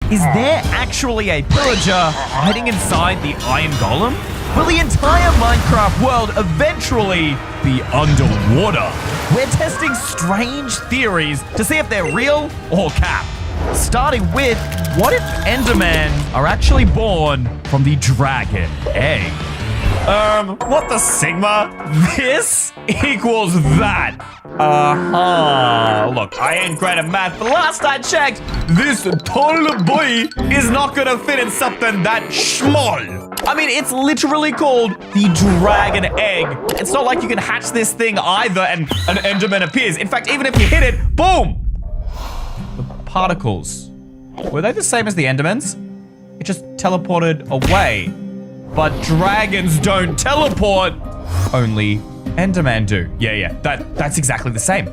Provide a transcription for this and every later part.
Is there actually a pillager hiding inside the iron golem? Will the entire Minecraft world eventually be underwater? We're testing strange theories to see if they're real or cap. Starting with, what if Endermen are actually born from the dragon egg? What the Sigma? This equals that. Look, I ain't great at math, but last I checked, this tall boy is not gonna fit in something that small. I mean, it's literally called the dragon egg. It's not like you can hatch this thing either and an Enderman appears. In fact, even if you hit it, boom! The particles. Were they the same as the Endermans? It just teleported away. But dragons don't teleport. Only Enderman do. Yeah, that's exactly the same.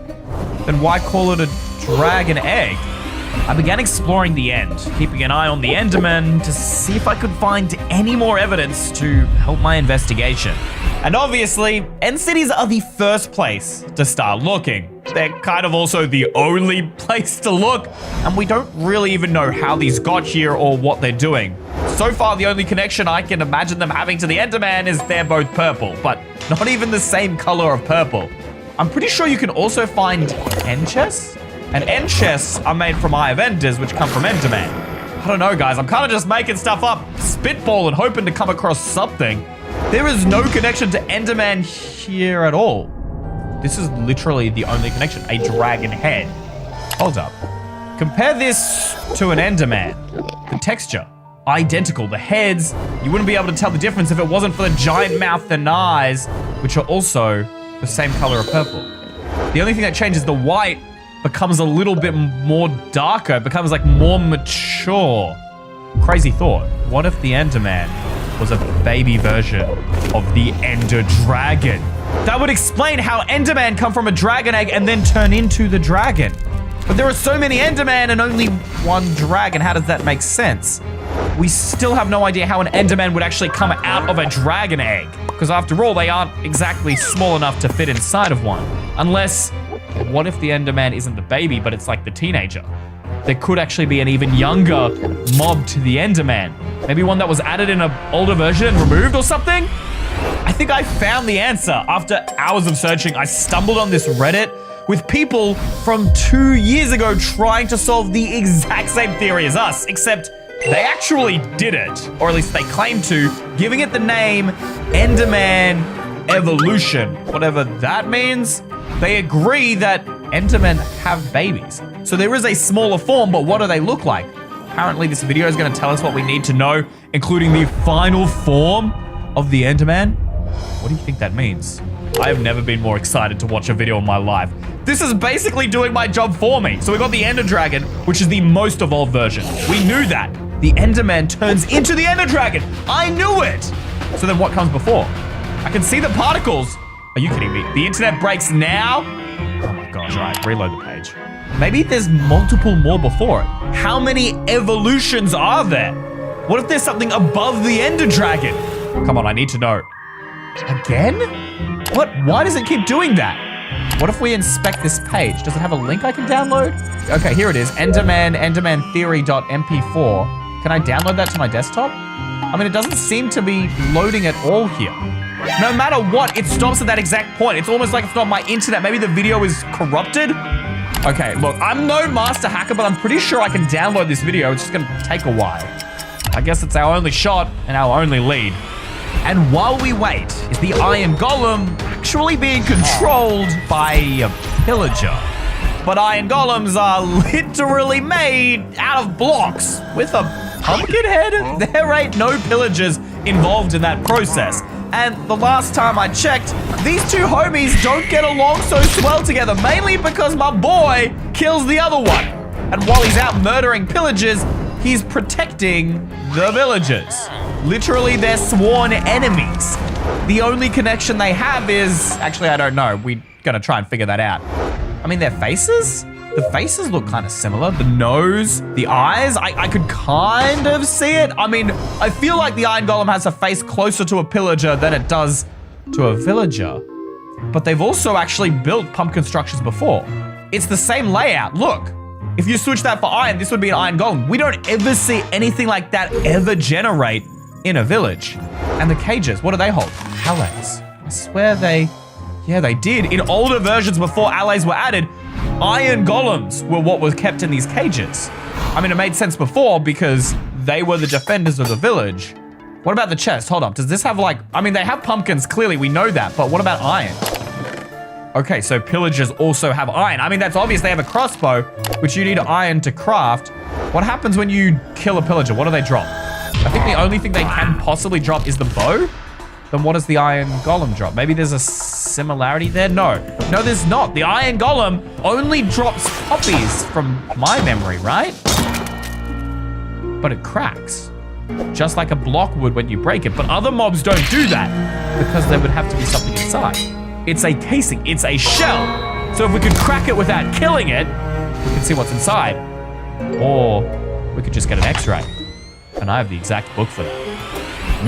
Then why call it a dragon egg? I began exploring the end, keeping an eye on the Enderman to see if I could find any more evidence to help my investigation. And obviously, end cities are the first place to start looking. They're kind of also the only place to look, and we don't really even know how these got here or what they're doing. So far, the only connection I can imagine them having to the Enderman is they're both purple, but not even the same color of purple. I'm pretty sure you can also find end chests, and end chests are made from eye of enders, which come from Enderman. I don't know, guys. I'm kind of just making stuff up, spitballing, hoping to come across something. There is no connection to Enderman here at all. This is literally the only connection, a dragon head. Hold up. Compare this to an Enderman. The texture, identical. The heads, you wouldn't be able to tell the difference if it wasn't for the giant mouth and eyes, which are also the same color of purple. The only thing that changes, the white becomes a little bit more darker. It becomes like more mature. Crazy thought. What if the Enderman was a baby version of the Ender Dragon? That would explain how Enderman come from a dragon egg and then turn into the dragon. But there are so many Enderman and only one dragon. How does that make sense? We still have no idea how an Enderman would actually come out of a dragon egg. Because after all, they aren't exactly small enough to fit inside of one. Unless, what if the Enderman isn't the baby, but it's like the teenager? There could actually be an even younger mob to the Enderman. Maybe one that was added in an older version and removed or something? I think I found the answer. After hours of searching, I stumbled on this Reddit with people from 2 years ago trying to solve the exact same theory as us, except they actually did it, or at least they claim to, giving it the name Enderman Evolution. Whatever that means, they agree that Endermen have babies. So there is a smaller form, but what do they look like? Apparently this video is going to tell us what we need to know, including the final form of the Enderman. What do you think that means? I have never been more excited to watch a video in my life. This is basically doing my job for me. So we got the Ender Dragon, which is the most evolved version. We knew that. The Enderman turns into the Ender Dragon. I knew it. So then what comes before? I can see the particles. Are you kidding me? The internet breaks now? Oh my gosh, all right, reload the page. Maybe there's multiple more before it. How many evolutions are there? What if there's something above the Ender Dragon? Come on, I need to know. Again? What? Why does it keep doing that? What if we inspect this page? Does it have a link I can download? Okay, here it is. endermantheory.mp4. Can I download that to my desktop? I mean, it doesn't seem to be loading at all here. No matter what, it stops at that exact point. It's almost like it's not my internet. Maybe the video is corrupted. Okay, look, I'm no master hacker, but I'm pretty sure I can download this video. It's just gonna take a while. I guess it's our only shot and our only lead. And while we wait, is the Iron Golem actually being controlled by a pillager? But Iron Golems are literally made out of blocks with a pumpkin head? There ain't no pillagers involved in that process. And the last time I checked, these two homies don't get along so swell together, mainly because my boy kills the other one. And while he's out murdering pillagers, he's protecting the villagers. Literally, they're sworn enemies. The only connection they have is, actually, I don't know. We're gonna try and figure that out. I mean, their faces? The faces look kind of similar. The nose, the eyes, I could kind of see it. I mean, I feel like the Iron Golem has a face closer to a pillager than it does to a villager. But they've also actually built pumpkin structures before. It's the same layout, look. If you switch that for iron, this would be an iron golem. We don't ever see anything like that ever generate in a village. And the cages, what do they hold? Allays. I swear yeah, they did. In older versions before allays were added, iron golems were what was kept in these cages. I mean, it made sense before because they were the defenders of the village. What about the chest? Hold up, does this have like, I mean, they have pumpkins, clearly, we know that, but what about iron? Okay, so pillagers also have iron. I mean, that's obvious, they have a crossbow, which you need iron to craft. What happens when you kill a pillager? What do they drop? I think the only thing they can possibly drop is the bow. Then what does the iron golem drop? Maybe there's a similarity there? No, there's not. The iron golem only drops poppies from my memory, right? But it cracks. Just like a block would when you break it. But other mobs don't do that because there would have to be something inside. It's a casing, it's a shell. So if we could crack it without killing it, we can see what's inside. Or we could just get an X-ray. And I have the exact book for that.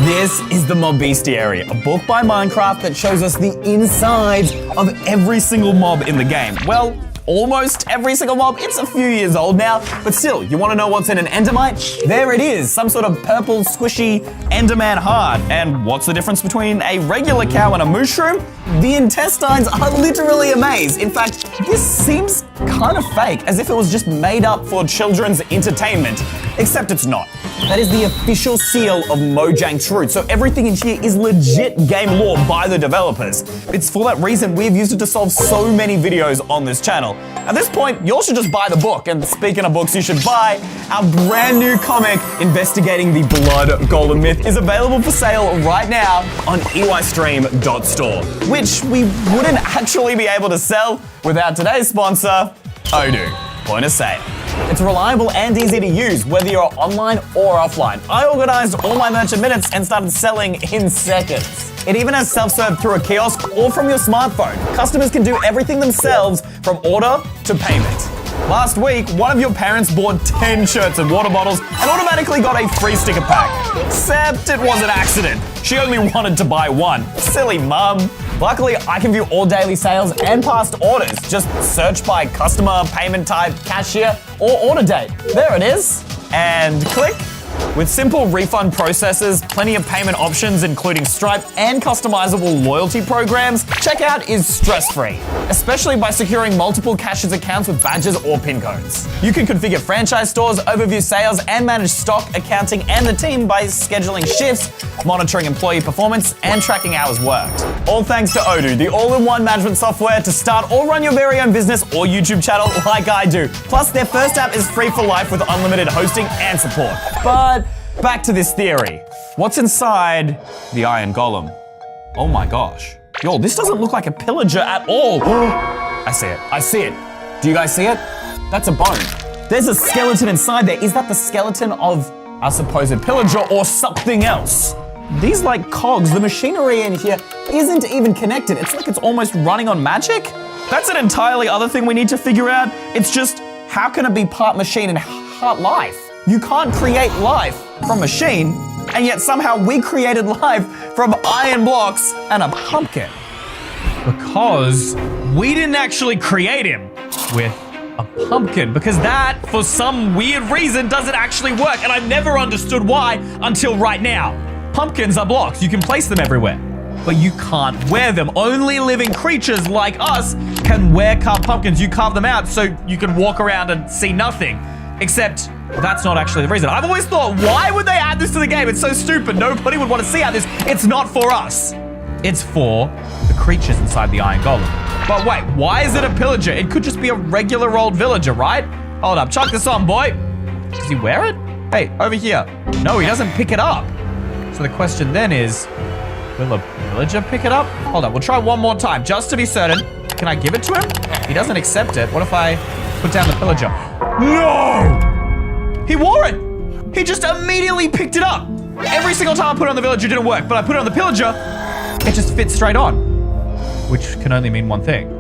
This is the Mob Bestiary, a book by Minecraft that shows us the insides of every single mob in the game. Well, almost every single mob. It's a few years old now, but still, you want to know what's in an endermite? There it is, some sort of purple, squishy enderman heart. And what's the difference between a regular cow and a mushroom? The intestines are literally a maze. In fact, this seems kind of fake, as if it was just made up for children's entertainment, except it's not. That is the official seal of Mojang Truth, so everything in here is legit game lore by the developers. It's for that reason we've used it to solve so many videos on this channel. At this point, you all should just buy the book, and speaking of books, you should buy our brand new comic investigating the Blood Golem myth is available for sale right now on EYstream.store, which we wouldn't actually be able to sell without today's sponsor, Odoo. Point of sale. It's reliable and easy to use, whether you're online or offline. I organized all my merchant minutes and started selling in seconds. It even has self-serve through a kiosk or from your smartphone. Customers can do everything themselves from order to payment. Last week, one of your parents bought 10 shirts and water bottles and automatically got a free sticker pack. Except it was an accident. She only wanted to buy one. Silly mum. Luckily, I can view all daily sales and past orders. Just search by customer, payment type, cashier, or order date. There it is. And click. With simple refund processes, plenty of payment options including Stripe and customizable loyalty programs, checkout is stress-free, especially by securing multiple cashier's accounts with badges or PIN codes. You can configure franchise stores, overview sales, and manage stock, accounting, and the team by scheduling shifts, monitoring employee performance, and tracking hours worked. All thanks to Odoo, the all-in-one management software to start or run your very own business or YouTube channel like I do. Plus, their first app is free for life with unlimited hosting and support. But back to this theory. What's inside the Iron Golem? Oh my gosh. Yo, this doesn't look like a pillager at all. I see it. I see it. Do you guys see it? That's a bone. There's a skeleton inside there. Is that the skeleton of a supposed pillager or something else? These like cogs, the machinery in here isn't even connected. It's like it's almost running on magic. That's an entirely other thing we need to figure out. It's just, how can it be part machine and part life? You can't create life from machine, and yet somehow we created life from iron blocks and a pumpkin. Because we didn't actually create him with a pumpkin, because that, for some weird reason, doesn't actually work, and I've never understood why until right now. Pumpkins are blocks, you can place them everywhere, but you can't wear them. Only living creatures like us can wear carved pumpkins. You carve them out so you can walk around and see nothing, except that's not actually the reason. I've always thought, why would they add this to the game? It's so stupid. Nobody would want to see out this. It's not for us. It's for the creatures inside the Iron Golem. But wait, why is it a pillager? It could just be a regular old villager, right? Hold up, chuck this on, boy. Does he wear it? Hey, over here. No, he doesn't pick it up. So the question then is, will a villager pick it up? Hold up, we'll try one more time, just to be certain. Can I give it to him? He doesn't accept it. What if I put down the pillager? No! He wore it! He just immediately picked it up. Every single time I put it on the villager, it didn't work, but I put it on the pillager, it just fits straight on. Which can only mean one thing.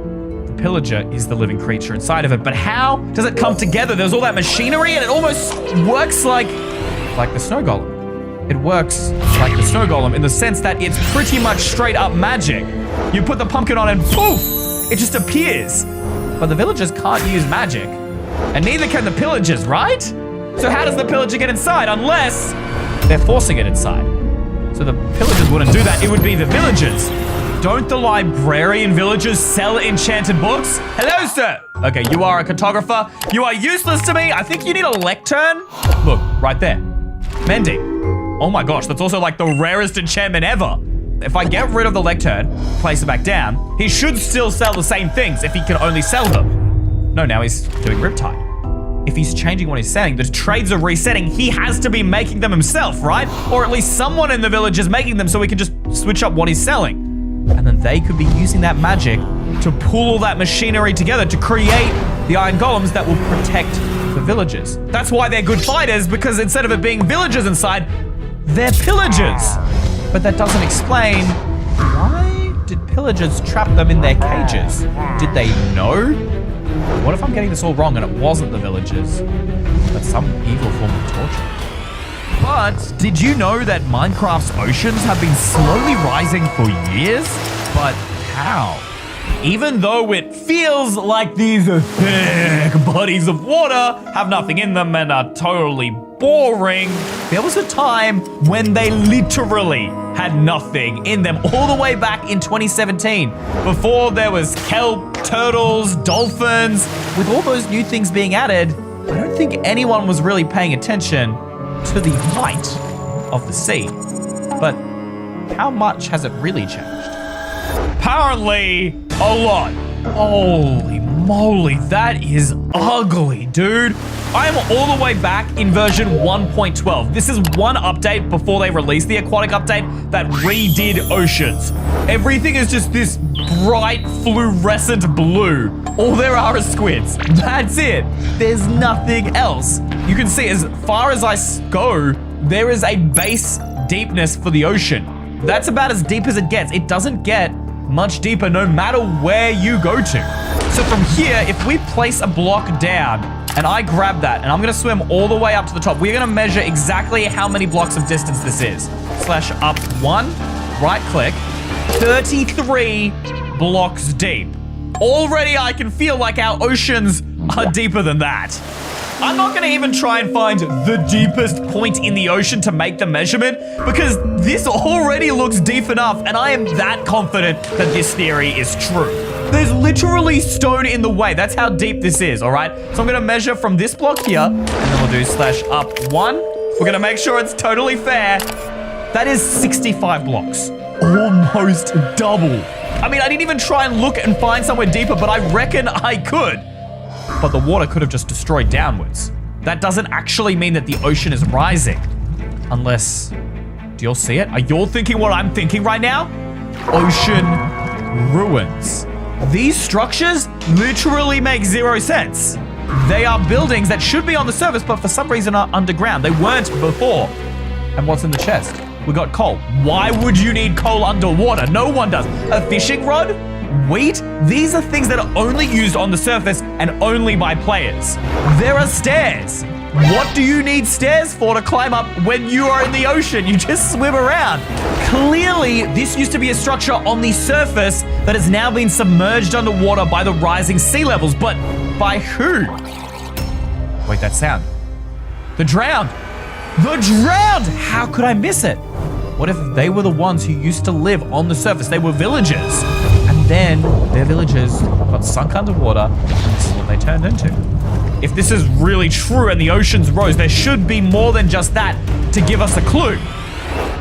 The pillager is the living creature inside of it, but how does it come together? There's all that machinery and it almost works like the snow golem. It works like the snow golem in the sense that it's pretty much straight up magic. You put the pumpkin on and poof, it just appears. But the villagers can't use magic. And neither can the pillagers, right? So how does the pillager get inside unless they're forcing it inside? So the pillagers wouldn't do that. It would be the villagers. Don't the librarian villagers sell enchanted books? Hello, sir. Okay, you are a cartographer. You are useless to me. I think you need a lectern. Look, right there. Mending. Oh my gosh, that's also like the rarest enchantment ever. If I get rid of the lectern, place it back down, he should still sell the same things if he can only sell them. No, now he's doing Riptide. If he's changing what he's saying, the trades are resetting, he has to be making them himself, right? Or at least someone in the village is making them so we can just switch up what he's selling. And then they could be using that magic to pull all that machinery together to create the iron golems that will protect the villagers. That's why they're good fighters, because instead of it being villagers inside, they're pillagers. But that doesn't explain why did pillagers trap them in their cages? Did they know? What if I'm getting this all wrong and it wasn't the villagers, but some evil form of torture? But did you know that Minecraft's oceans have been slowly rising for years? But how? Even though it feels like these thick bodies of water have nothing in them and are totally boring, there was a time when they literally had nothing in them, all the way back in 2017, before there was kelp, turtles, dolphins. With all those new things being added, I don't think anyone was really paying attention to the height of the sea. But how much has it really changed? Apparently, a lot. Holy moly, that is ugly, dude. I am all the way back in version 1.12. This is one update before they released the aquatic update that redid oceans. Everything is just this bright fluorescent blue. All there are is squids. That's it. There's nothing else. You can see as far as I go, there is a base deepness for the ocean. That's about as deep as it gets. It doesn't get much deeper no matter where you go to. So from here, if we place a block down and I grab that and I'm gonna swim all the way up to the top, we're gonna measure exactly how many blocks of distance this is. Slash up 1, right click, 33 blocks deep. Already I can feel like our oceans are deeper than that. I'm not gonna even try and find the deepest point in the ocean to make the measurement because this already looks deep enough and I am that confident that this theory is true. There's literally stone in the way. That's how deep this is, all right? So I'm gonna measure from this block here and then we'll do slash up 1. We're gonna make sure it's totally fair. That is 65 blocks, almost double. I mean, I didn't even try and look and find somewhere deeper, but I reckon I could. But the water could have just destroyed downwards. That doesn't actually mean that the ocean is rising. Unless, do y'all see it? Are y'all thinking what I'm thinking right now? Ocean ruins. These structures literally make zero sense. They are buildings that should be on the surface, but for some reason are underground. They weren't before. And what's in the chest? We got coal. Why would you need coal underwater? No one does. A fishing rod? Wheat? These are things that are only used on the surface and only by players. There are stairs. What do you need stairs for to climb up when you are in the ocean? You just swim around. Clearly, this used to be a structure on the surface that has now been submerged underwater by the rising sea levels. But by who? Wait, that sound. The drowned. The drowned! How could I miss it? What if they were the ones who used to live on the surface? They were villagers. And then their villages got sunk underwater, and this is what they turned into. If this is really true and the oceans rose, there should be more than just that to give us a clue.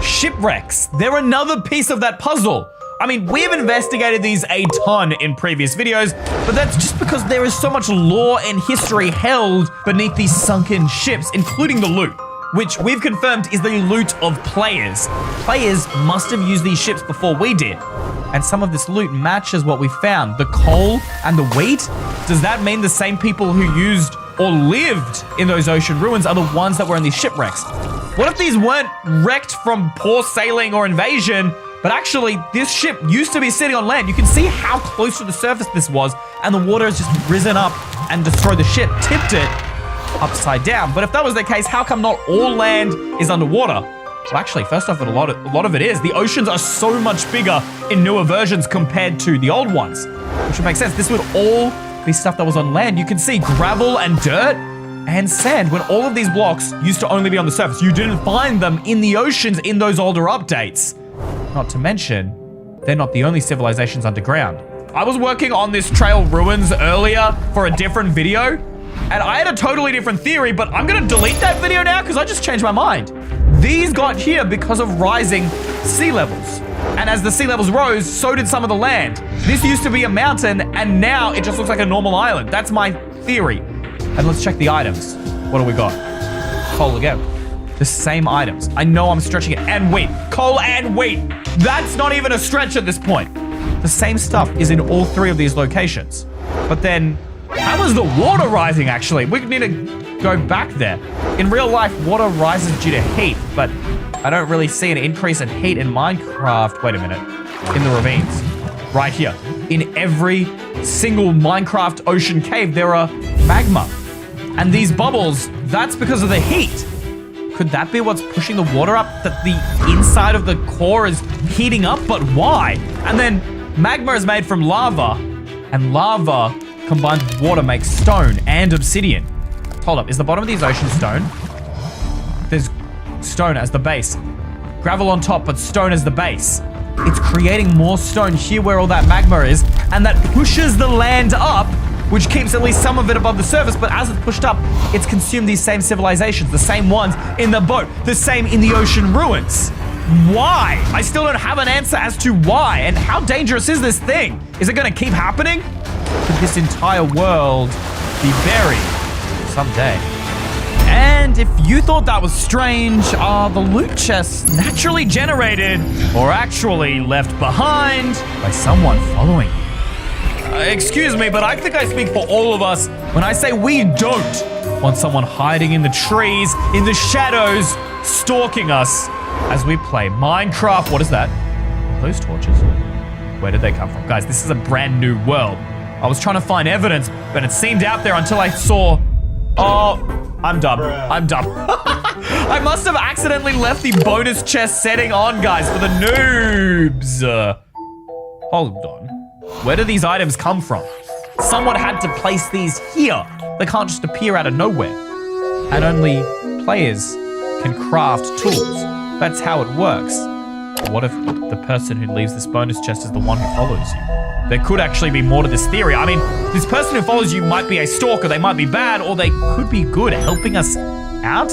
Shipwrecks. They're another piece of that puzzle. I mean, we've investigated these a ton in previous videos, but that's just because there is so much lore and history held beneath these sunken ships, including the loot, which we've confirmed is the loot of players. Players must have used these ships before we did. And some of this loot matches what we found. The coal and the wheat? Does that mean the same people who used or lived in those ocean ruins are the ones that were in these shipwrecks? What if these weren't wrecked from poor sailing or invasion, but actually this ship used to be sitting on land? You can see how close to the surface this was, and the water has just risen up and destroyed the ship, tipped it upside down. But if that was the case, how come not all land is underwater? Well, actually, first off, a lot of it is. The oceans are so much bigger in newer versions compared to the old ones, which would make sense. This would all be stuff that was on land. You can see gravel and dirt and sand when all of these blocks used to only be on the surface. You didn't find them in the oceans in those older updates. Not to mention, they're not the only civilizations underground. I was working on this trail ruins earlier for a different video, and I had a totally different theory, but I'm gonna delete that video now because I just changed my mind. These got here because of rising sea levels. And as the sea levels rose, so did some of the land. This used to be a mountain, and now it just looks like a normal island. That's my theory. And let's check the items. What do we got? Coal again. The same items. I know I'm stretching it. And wheat. Coal and wheat. That's not even a stretch at this point. The same stuff is in all three of these locations. But then, how is the water rising actually? We need to go back there. In real life, water rises due to heat, but I don't really see an increase in heat in Minecraft. Wait a minute. In the ravines. Right here. In every single Minecraft ocean cave, there are magma. And these bubbles, that's because of the heat. Could that be what's pushing the water up? That the inside of the core is heating up? But why? And then magma is made from lava. And lava combined with water makes stone and obsidian. Hold up, is the bottom of these oceans stone? There's stone as the base. Gravel on top, but stone as the base. It's creating more stone here where all that magma is, and that pushes the land up, which keeps at least some of it above the surface, but as it's pushed up, it's consumed these same civilizations, the same ones in the boat, the same in the ocean ruins. Why? I still don't have an answer as to why, and how dangerous is this thing? Is it gonna keep happening? Could this entire world be buried someday? And if you thought that was strange, are the loot chests naturally generated or actually left behind by someone following you? Excuse me, but I think I speak for all of us when I say we don't want someone hiding in the trees, in the shadows, stalking us as we play Minecraft. What is that? Those torches? Where did they come from? Guys, this is a brand new world. I was trying to find evidence, but it seemed out there until I saw... Oh, I'm dumb. I'm dumb. I must have accidentally left the bonus chest setting on, guys, for the noobs. Hold on. Where do these items come from? Someone had to place these here. They can't just appear out of nowhere. And only players can craft tools. That's how it works. What if the person who leaves this bonus chest is the one who follows you? There could actually be more to this theory. I mean, this person who follows you might be a stalker, they might be bad, or they could be good, helping us out.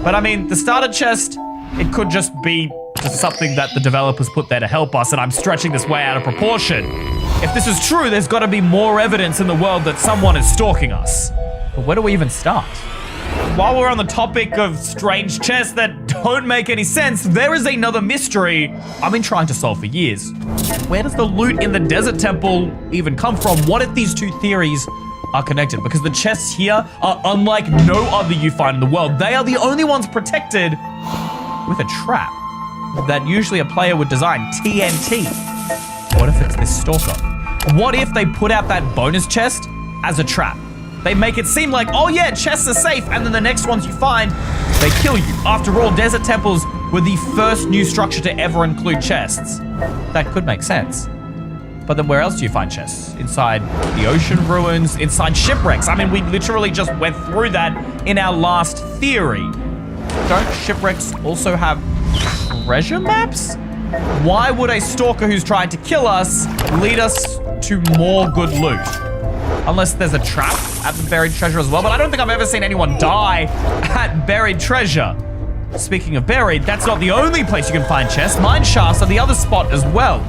But I mean, the starter chest, it could just be just something that the developers put there to help us, and I'm stretching this way out of proportion. If this is true, there's gotta be more evidence in the world that someone is stalking us. But where do we even start? While we're on the topic of strange chests that don't make any sense, there is another mystery I've been trying to solve for years. Where does the loot in the desert temple even come from? What if these two theories are connected? Because the chests here are unlike no other you find in the world. They are the only ones protected with a trap that usually a player would design, TNT. What if it's this stalker? What if they put out that bonus chest as a trap? They make it seem like, oh yeah, chests are safe, and then the next ones you find, they kill you. After all, desert temples were the first new structure to ever include chests. That could make sense. But then where else do you find chests? Inside the ocean ruins, inside shipwrecks. I mean, we literally just went through that in our last theory. Don't shipwrecks also have treasure maps? Why would a stalker who's trying to kill us lead us to more good loot? Unless there's a trap at the buried treasure as well, but I don't think I've ever seen anyone die at buried treasure. Speaking of buried, that's not the only place you can find chests. Mine shafts are the other spot as well.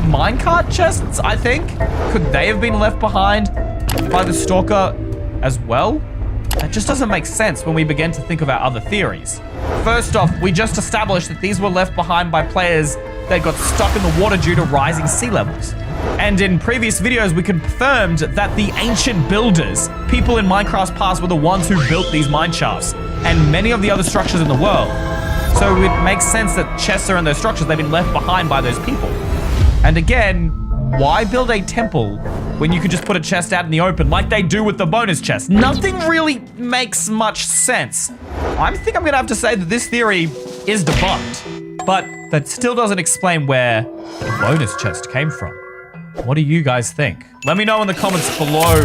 Minecart chests, I think? Could they have been left behind by the stalker as well? That just doesn't make sense when we begin to think of our other theories. First off, we just established that these were left behind by players that got stuck in the water due to rising sea levels. And in previous videos, we confirmed that the ancient builders, people in Minecraft's past, were the ones who built these mine shafts and many of the other structures in the world. So it makes sense that chests are in those structures. They've been left behind by those people. And again, why build a temple when you could just put a chest out in the open like they do with the bonus chest? Nothing really makes much sense. I think I'm gonna have to say that this theory is debunked, but that still doesn't explain where the bonus chest came from. What do you guys think? Let me know in the comments below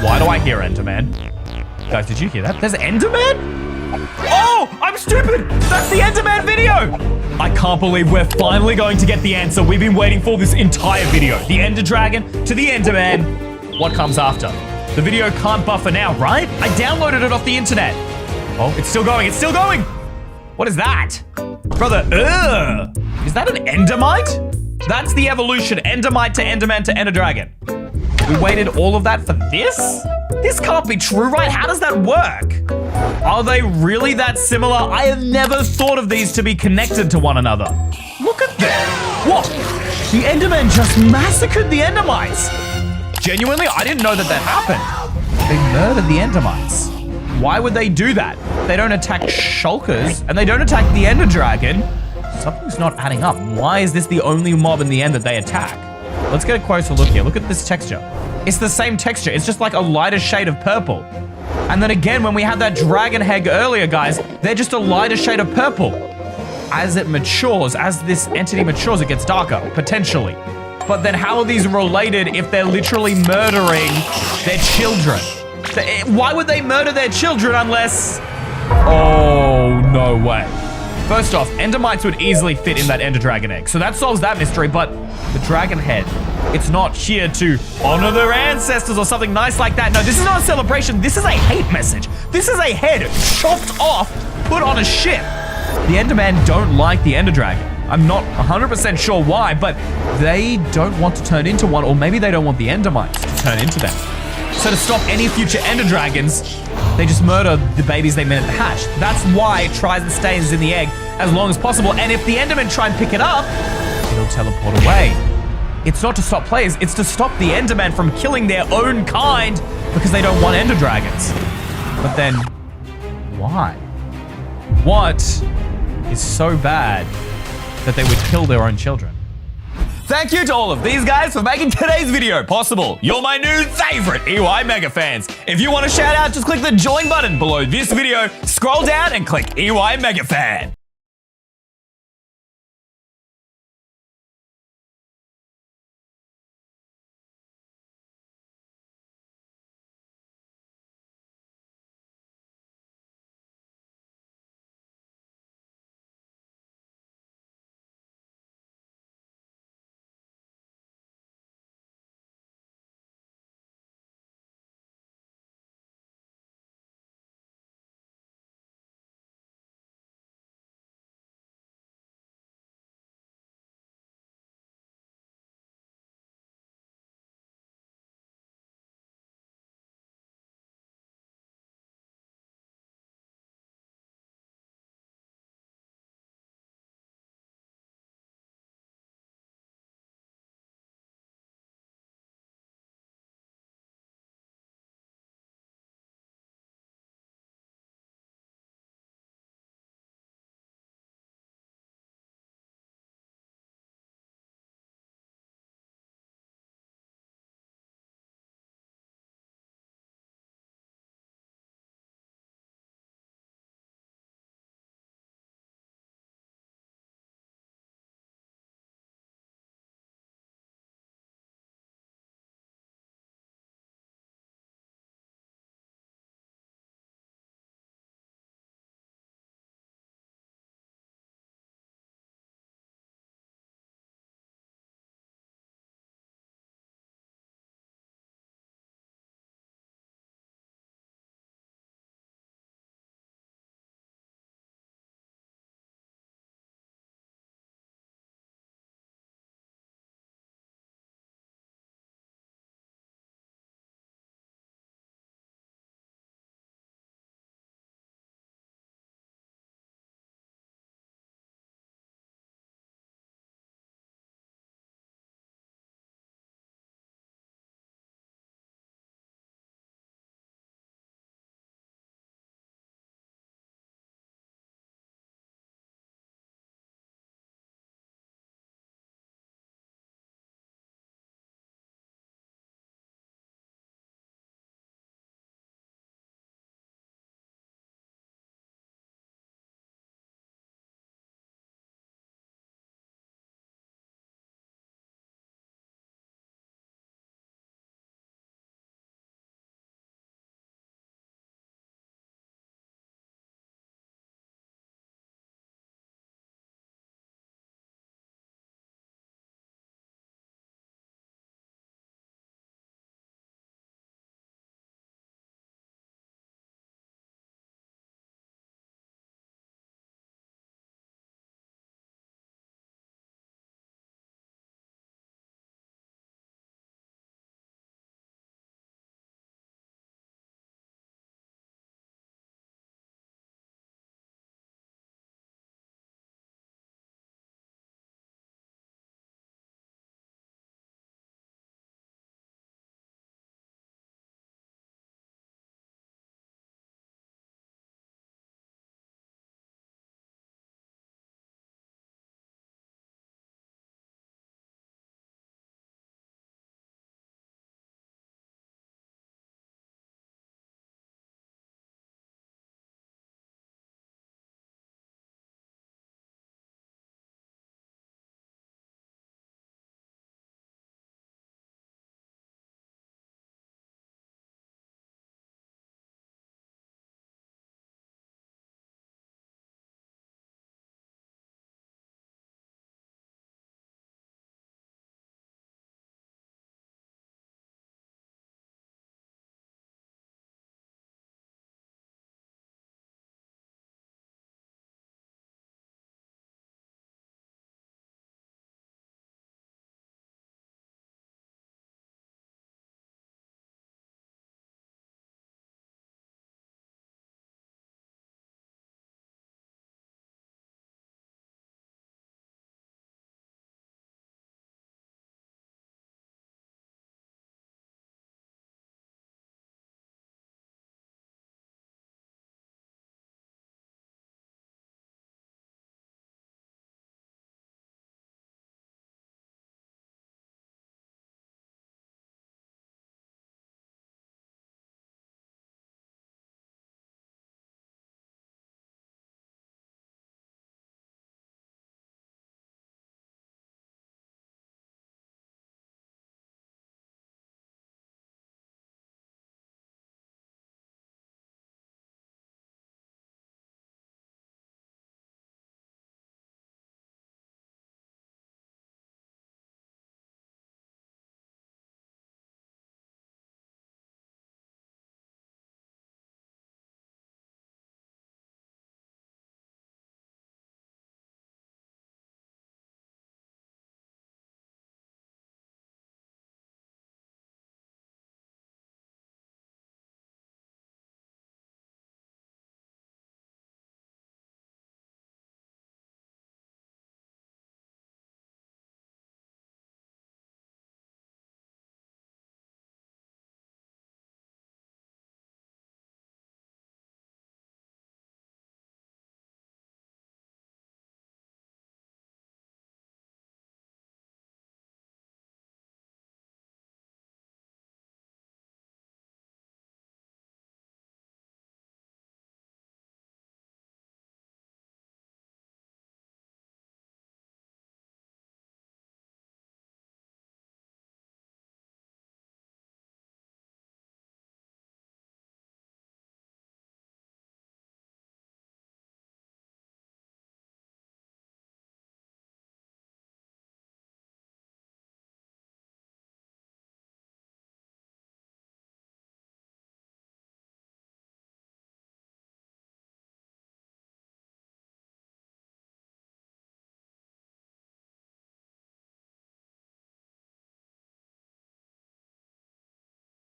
Why do I hear Enderman? Guys, did you hear that? There's Enderman? Oh, I'm stupid. That's the Enderman video. I can't believe we're finally going to get the answer we've been waiting for this entire video. The Ender Dragon to the Enderman. What comes after? The video can't buffer now, right? I downloaded it off the internet. Oh, it's still going. It's still going. What is that? Brother, is that an Endermite? That's the evolution. Endermite to Enderman to Ender Dragon. We waited all of that for this? This can't be true, right? How does that work? Are they really that similar? I have never thought of these to be connected to one another. Look at that. What? The Enderman just massacred the Endermites. Genuinely, I didn't know that that happened. They murdered the Endermites. Why would they do that? They don't attack shulkers and they don't attack the Ender Dragon. Something's not adding up. Why is this the only mob in the end that they attack? Let's get a closer look here. Look at this texture. It's the same texture. It's just like a lighter shade of purple. And then again, when we had that dragon egg earlier, guys, they're just a lighter shade of purple. As it matures, as this entity matures, it gets darker, potentially. But then how are these related if they're literally murdering their children? Why would they murder their children unless... Oh, no way. First off, Endermites would easily fit in that Ender Dragon egg, so that solves that mystery, but the dragon head, it's not here to honor their ancestors or something nice like that. No, this is not a celebration. This is a hate message. This is a head chopped off, put on a ship. The Endermen don't like the Ender Dragon. I'm not 100% sure why, but they don't want to turn into one, or maybe they don't want the Endermites to turn into them. So to stop any future Ender Dragons, they just murder the babies they meant to hatch. That's why it tries and stays in the egg as long as possible. And if the Endermen try and pick it up, it'll teleport away. It's not to stop players, it's to stop the Enderman from killing their own kind because they don't want Ender Dragons. But then, why? What is so bad that they would kill their own children? Thank you to all of these guys for making today's video possible. You're my new favorite EY Mega fans. If you want a shout out, just click the join button below this video, scroll down and click EY Mega Fan.